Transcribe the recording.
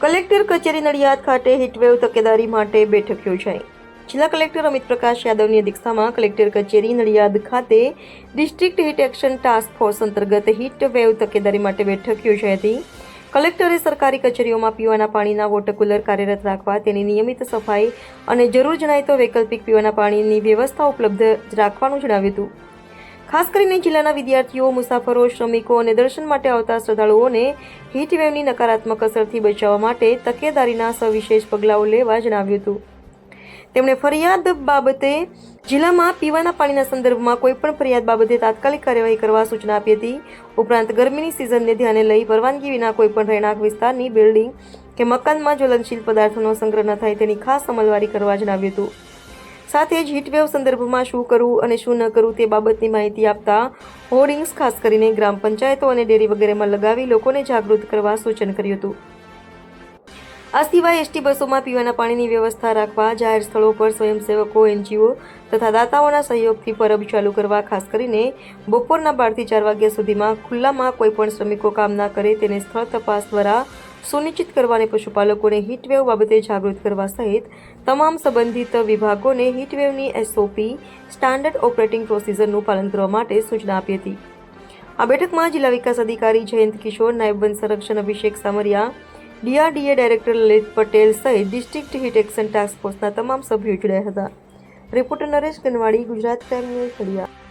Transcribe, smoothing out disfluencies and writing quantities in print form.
Collector કચેરી નડિયાદ ખાતે heatwave તકેદારી માટે બેઠક યોજાઈ। જિલ્લા કલેક્ટર અમિત પ્રકાશ યાદવની અધ્યક્ષતામાં કલેક્ટર કચેરી નડિયાદ ખાતે district heat action task force અંતર્ગત હીટ વેવ તકેદારી માટે બેઠક યોજાઈ હતી। કલેક્ટરે સરકારી કચેરીઓમાં પીવાના પાણીના વોટર કુલર કાર્યરત રાખવા, તેની નિયમિત સફાઈ અને જરૂર જણાય તો વૈકલ્પિક પીવાના પાણીની વ્યવસ્થા ઉપલબ્ધ રાખવાનું જણાવ્યું હતું। ખાસ કરીને જિલ્લાના વિદ્યાર્થીઓ, મુસાફરો, શ્રમિકો અને દર્શન માટે આવતા શ્રદ્ધાળુઓને હીટવેવની નકારાત્મક અસરથી બચાવવા માટે તકેદારીના સવિશેષ પગલાઓ લેવા જણાવ્યું હતું। તેમણે ફરિયાદ બાબતે જિલ્લામાં પીવાના પાણીના સંદર્ભમાં કોઈપણ ફરિયાદ બાબતે તાત્કાલિક કાર્યવાહી કરવા સૂચના આપી હતી। ઉપરાંત ગરમીની સિઝનને ધ્યાને લઈ પરવાનગી વિના કોઈપણ રહેણાંક વિસ્તારની બિલ્ડિંગ કે મકાનમાં જ્વલનશીલ પદાર્થોનો સંગ્રહ ન થાય તેની ખાસ અમલવારી કરવા જણાવ્યું હતું। સાથે જ હીટવેવ સંદર્ભમાં શું કરવું અને શું ન કરવું તે બાબતની માહિતી આપતા હોર્ડિંગ્સ ખાસ કરીને ગ્રામ પંચાયતો અને ડેરી વગેરેમાં લગાવી લોકોને જાગૃત કરવા સૂચન કર્યું હતું। આ સિવાય એસટી બસોમાં પીવાના પાણીની વ્યવસ્થા રાખવા, જાહેર સ્થળો પર સ્વયંસેવકો, એનજીઓ તથા દાતાઓના સહયોગથી પરબ ચાલુ કરવા, ખાસ કરીને બપોરના 12 થી 4 વાગ્યા સુધીમાં ખુલ્લામાં કોઈપણ શ્રમિકો કામ ના કરે તેને સ્થળ તપાસ દ્વારા સુનિશ્ચિત કરવા અને પશુપાલકોને હીટવેવ બાબતે જાગૃત કરવા સહિત તમામ સંબંધિત વિભાગોને હીટવેવની એસઓપી સ્ટાન્ડર્ડ ઓપરેટિંગ પ્રોસિજરનું પાલન કરવા માટે સૂચના આપી હતી। આ બેઠકમાં જિલ્લા વિકાસ અધિકારી જયંત કિશોર, નાયબ વન સંરક્ષણ અભિષેક સામરિયા, ડીઆરડીએ ડાયરેક્ટર લલિત પટેલ સહિત ડિસ્ટ્રિક્ટ હીટ એક્શન ટાસ્ક ફોર્સના તમામ સભ્યો જોડાયા હતા। Reporter Naresh Ganwadi, Gujarat crime news, Nadiad.